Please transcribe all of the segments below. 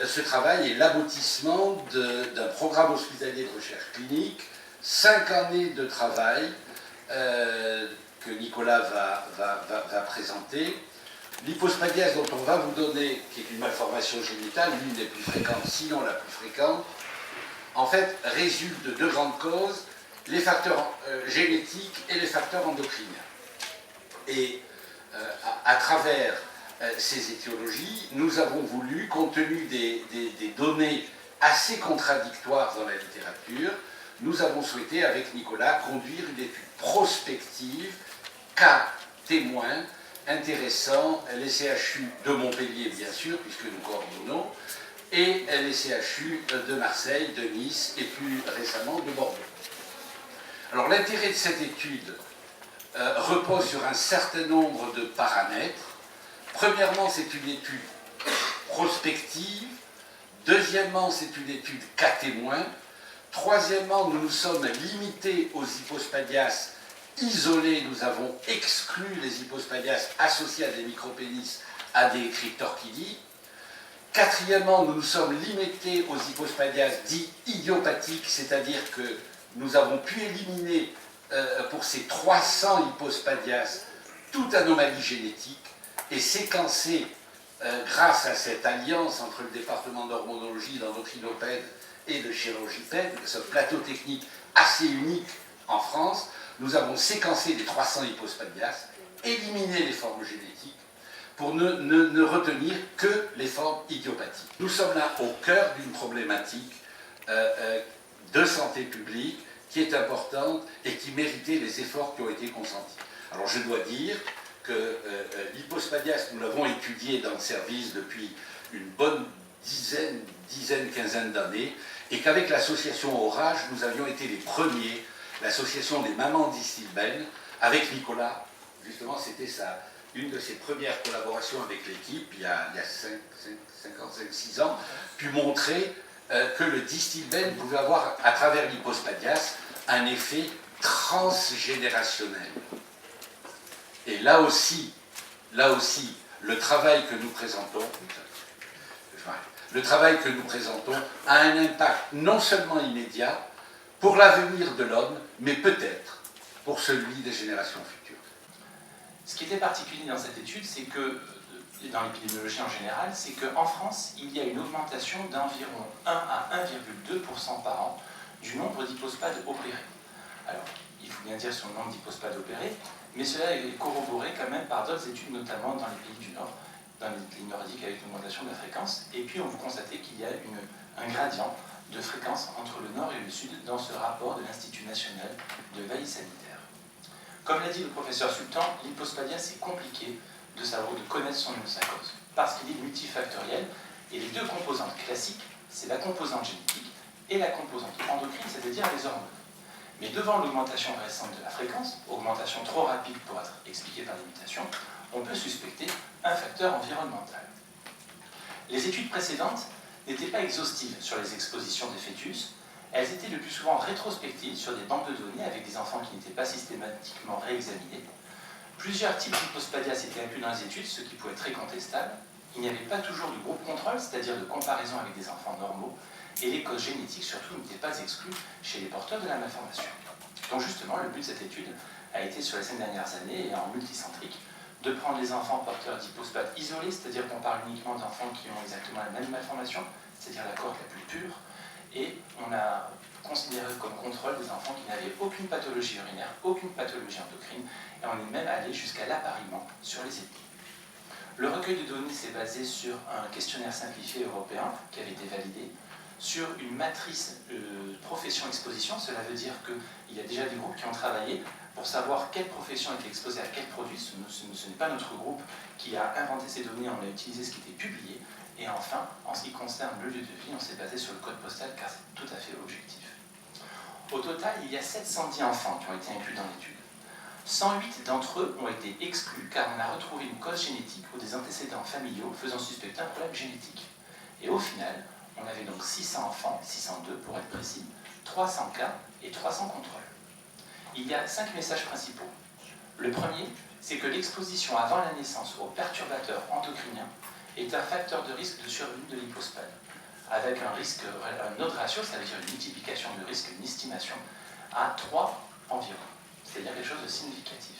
Ce travail est l'aboutissement d'un programme hospitalier de recherche clinique, 5 années de travail que Nicolas va présenter. L'hypospadias dont on va vous donner, qui est une malformation génitale, l'une des plus fréquentes, sinon la plus fréquente, en fait résulte de deux grandes causes, les facteurs génétiques et les facteurs endocriniens. Et à travers ces étiologies, nous avons voulu, compte tenu des données assez contradictoires dans la littérature, nous avons souhaité, avec Nicolas, conduire une étude prospective, cas témoins, intéressant les CHU de Montpellier, bien sûr, puisque nous coordonnons, et les CHU de Marseille, de Nice, et plus récemment de Bordeaux. Alors l'intérêt de cette étude repose sur un certain nombre de paramètres. Premièrement, c'est une étude prospective. Deuxièmement, c'est une étude cas témoin. Troisièmement, nous nous sommes limités aux hypospadias isolés. Nous avons exclu les hypospadias associés à des micropénis, à des cryptorchidis. Quatrièmement, nous nous sommes limités aux hypospadias dits idiopathiques, c'est-à-dire que nous avons pu éliminer pour ces 300 hypospadias toute anomalie génétique et séquencer, grâce à cette alliance entre le département d'hormonologie, d'endocrinopède et de chirurgipède, ce plateau technique assez unique en France, nous avons séquencé les 300 hypospadias, éliminé les formes génétiques, pour ne retenir que les formes idiopathiques. Nous sommes là au cœur d'une problématique de santé publique qui est importante et qui méritait les efforts qui ont été consentis. Alors je dois dire que l'hypospadias, nous l'avons étudié dans le service depuis une bonne quinzaine d'années, et qu'avec l'association Orage, nous avions été les premiers, l'association des mamans d'Istilben, avec Nicolas, justement c'était une de ses premières collaborations avec l'équipe, il y a 56 ans, pu montrer que le Distilben pouvait avoir, à travers l'hypospadias, un effet transgénérationnel. Et là aussi, le travail que nous présentons a un impact non seulement immédiat pour l'avenir de l'homme, mais peut-être pour celui des générations futures. Ce qui était particulier dans cette étude, c'est que, dans l'épidémiologie en général, c'est qu'en France, il y a une augmentation d'environ 1 à 1,2% par an du nombre d'hypospades opérés. Alors, il faut bien dire sur le nombre d'hypospades opérés, mais cela est corroboré quand même par d'autres études, notamment dans les pays du Nord, dans les pays nordiques avec l'augmentation de la fréquence. Et puis, on vous constatez qu'il y a un gradient de fréquence entre le Nord et le Sud dans ce rapport de l'Institut national de veille sanitaire. Comme l'a dit le professeur Sultan, l'hypospadia, c'est compliqué de connaître sa cause, parce qu'il est multifactoriel, et les deux composantes classiques, c'est la composante génétique et la composante endocrine, c'est-à-dire les hormones. Mais devant l'augmentation récente de la fréquence, augmentation trop rapide pour être expliquée par les mutations, on peut suspecter un facteur environnemental. Les études précédentes n'étaient pas exhaustives sur les expositions des fœtus, elles étaient le plus souvent rétrospectives sur des banques de données avec des enfants qui n'étaient pas systématiquement réexaminés. Plusieurs types d'hypospadias étaient inclus dans les études, ce qui pouvait être très contestable. Il n'y avait pas toujours de groupe contrôle, c'est-à-dire de comparaison avec des enfants normaux, et les causes génétiques surtout n'étaient pas exclues chez les porteurs de la malformation. Donc justement, le but de cette étude a été sur les 5 dernières années, et en multicentrique, de prendre les enfants porteurs d'hypospades isolés, c'est-à-dire qu'on parle uniquement d'enfants qui ont exactement la même malformation, c'est-à-dire la cohorte la plus pure, et on a considéré comme contrôle des enfants qui n'avaient aucune pathologie urinaire, aucune pathologie endocrine, et on est même allé jusqu'à l'appariement sur les ethnies. Le recueil de données s'est basé sur un questionnaire simplifié européen qui avait été validé, sur une matrice profession-exposition. Cela veut dire qu'il y a déjà des groupes qui ont travaillé pour savoir quelle profession était exposée à quel produit. Ce n'est pas notre groupe qui a inventé ces données, on a utilisé ce qui était publié. Et enfin, en ce qui concerne le lieu de vie, on s'est basé sur le code postal car c'est tout à fait objectif. Au total, il y a 710 enfants qui ont été inclus dans l'étude. 108 d'entre eux ont été exclus car on a retrouvé une cause génétique ou des antécédents familiaux faisant suspecter un problème génétique. Et au final, on avait donc 600 enfants, 602 pour être précis, 300 cas et 300 contrôles. Il y a 5 messages principaux. Le premier, c'est que l'exposition avant la naissance aux perturbateurs endocriniens est un facteur de risque de survenue de l'hypospade, avec un autre ratio, ça veut dire une multiplication du risque, une estimation, à 3 environ, c'est-à-dire quelque chose de significatif.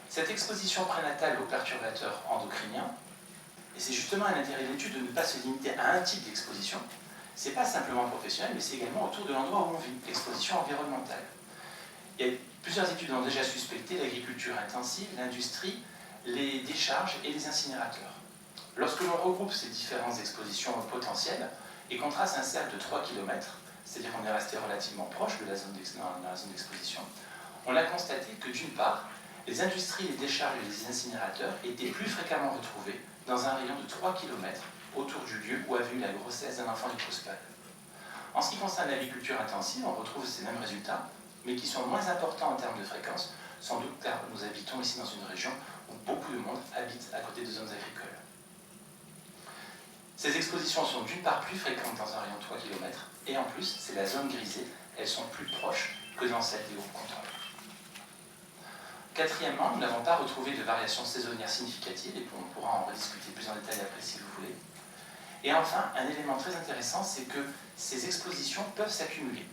Cette exposition prénatale aux perturbateurs endocriniens, et c'est justement un intérêt de l'étude de ne pas se limiter à un type d'exposition, c'est pas simplement professionnel, mais c'est également autour de l'endroit où on vit, l'exposition environnementale. Il y a plusieurs études ont déjà suspecté l'agriculture intensive, l'industrie, les décharges et les incinérateurs. Lorsque l'on regroupe ces différentes expositions potentielles et qu'on trace un cercle de 3 km, c'est-à-dire qu'on est resté relativement proche de la zone d'exposition, on a constaté que d'une part, les industries, les décharges et les incinérateurs étaient plus fréquemment retrouvés dans un rayon de 3 km autour du lieu où a vu la grossesse d'un enfant hypospade. En ce qui concerne l'agriculture intensive, on retrouve ces mêmes résultats, mais qui sont moins importants en termes de fréquence, sans doute car nous habitons ici dans une région où beaucoup de monde habite à côté de zones agricoles. Ces expositions sont d'une part plus fréquentes dans un rayon de 3 km, et en plus, c'est la zone grisée, elles sont plus proches que dans celle des groupes contrôles. Quatrièmement, nous n'avons pas retrouvé de variations saisonnières significatives, et on pourra en rediscuter plus en détail après si vous voulez. Et enfin, un élément très intéressant, c'est que ces expositions peuvent s'accumuler.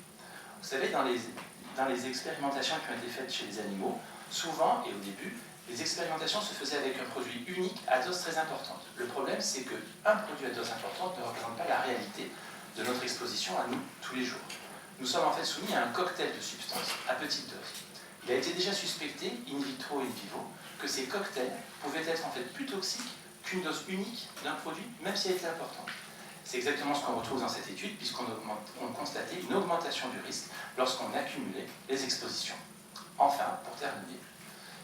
Vous savez, dans les expérimentations qui ont été faites chez les animaux, souvent, et au début, les expérimentations se faisaient avec un produit unique à dose très importante. Le problème, c'est qu'un produit à dose importante ne représente pas la réalité de notre exposition à nous tous les jours. Nous sommes en fait soumis à un cocktail de substances à petite dose. Il a été déjà suspecté, in vitro et in vivo, que ces cocktails pouvaient être en fait plus toxiques qu'une dose unique d'un produit, même si elle était importante. C'est exactement ce qu'on retrouve dans cette étude, puisqu'on constatait une augmentation du risque lorsqu'on accumulait les expositions. Enfin, pour terminer,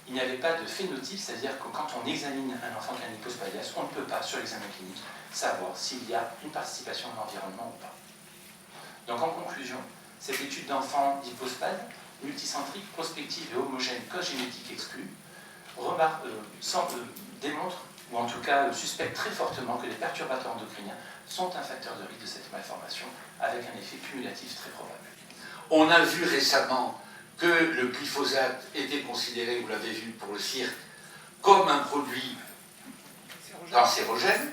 il n'y avait pas de phénotype, c'est-à-dire que quand on examine un enfant qui a une hypospadias, on ne peut pas, sur l'examen clinique, savoir s'il y a une participation de l'environnement ou pas. Donc en conclusion, cette étude d'enfants hypospades, multicentrique, prospective et homogène, cause génétique exclue, démontre, ou en tout cas suspecte très fortement que les perturbateurs endocriniens sont un facteur de risque de cette malformation, avec un effet cumulatif très probable. On a vu récemment que le glyphosate était considéré, vous l'avez vu pour le cirque, comme un produit cancérogène.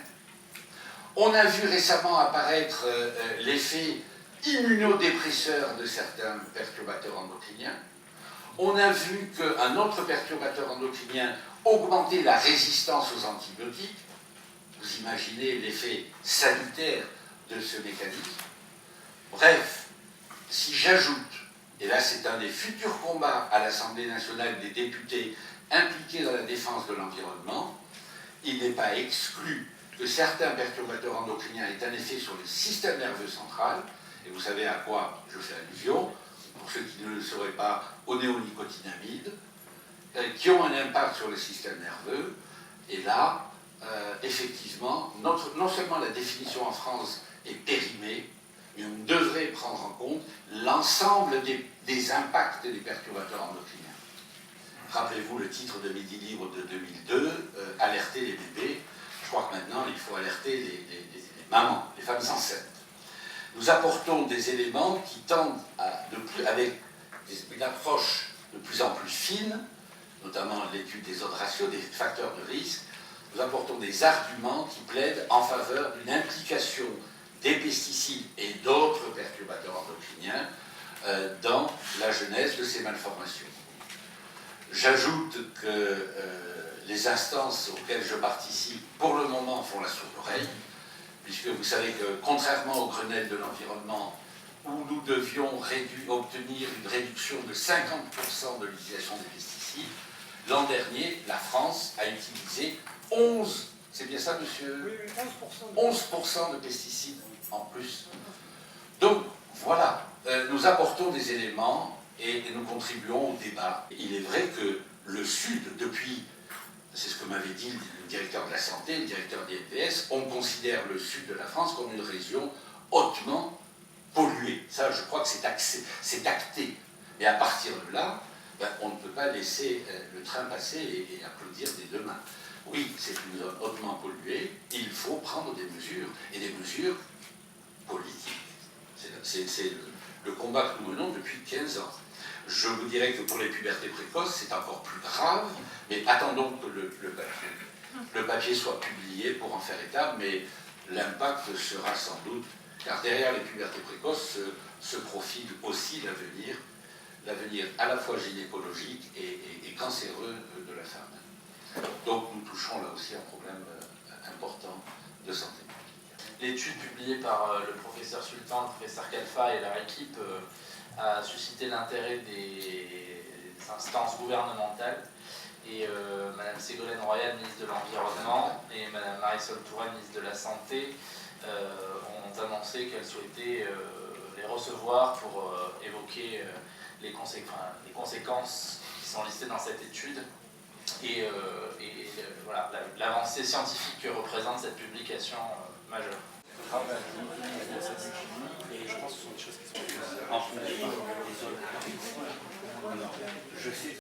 On a vu récemment apparaître l'effet immunodépresseur de certains perturbateurs endocriniens. On a vu qu'un autre perturbateur endocrinien augmentait la résistance aux antibiotiques. Vous imaginez l'effet salutaire de ce mécanisme. Bref, si j'ajoute, et là c'est un des futurs combats à l'Assemblée nationale des députés impliqués dans la défense de l'environnement, il n'est pas exclu que certains perturbateurs endocriniens aient un effet sur le système nerveux central, et vous savez à quoi je fais allusion, pour ceux qui ne le sauraient pas, aux néonicotinoïdes, qui ont un impact sur le système nerveux, et là, effectivement, non seulement la définition en France est périmée, mais on devrait prendre en compte l'ensemble des impacts des perturbateurs endocriniens. Rappelez-vous le titre de Midi Libre de 2002, alerter les bébés. Je crois que maintenant, il faut alerter les mamans, les femmes enceintes. Nous apportons des éléments qui tendent avec une approche de plus en plus fine, notamment l'étude des odds ratios, des facteurs de risque. Nous apportons des arguments qui plaident en faveur d'une implication des pesticides et d'autres perturbateurs endocriniens dans la genèse de ces malformations. J'ajoute que les instances auxquelles je participe, pour le moment, font la sourde oreille, puisque vous savez que, contrairement au Grenelle de l'environnement, où nous devions obtenir une réduction de 50% de l'utilisation des pesticides, l'an dernier, la France a utilisé 11, c'est bien ça, monsieur? Oui, 11% de pesticides en plus. Donc, voilà, nous apportons des éléments et nous contribuons au débat. Il est vrai que le Sud, depuis, c'est ce que m'avait dit le directeur de la santé, le directeur des EPS, on considère le Sud de la France comme une région hautement polluée. Ça, je crois que c'est acté. Et à partir de là, on ne peut pas laisser le train passer et applaudir des deux mains. Oui, c'est une zone hautement polluée, il faut prendre des mesures, et des mesures politiques. C'est le combat que nous menons depuis 15 ans. Je vous dirais que pour les pubertés précoces, c'est encore plus grave, mais attendons que le papier soit publié pour en faire état, mais l'impact sera sans doute, car derrière les pubertés précoces se profile aussi l'avenir à la fois gynécologique et cancéreux de la femme. Donc nous touchons là aussi un problème important de santé publique. L'étude publiée par le professeur Sultan, le professeur Kalfa et leur équipe a suscité l'intérêt des instances gouvernementales. Et Mme Ségolène Royal, ministre de l'Environnement, et Mme Marisol Touraine, ministre de la Santé, ont annoncé qu'elles souhaitaient les recevoir pour évoquer les conséquences qui sont listées dans cette étude et voilà, l'avancée scientifique que représente cette publication majeure. Et je pense que ce sont des choses qui sont en fonction des autres.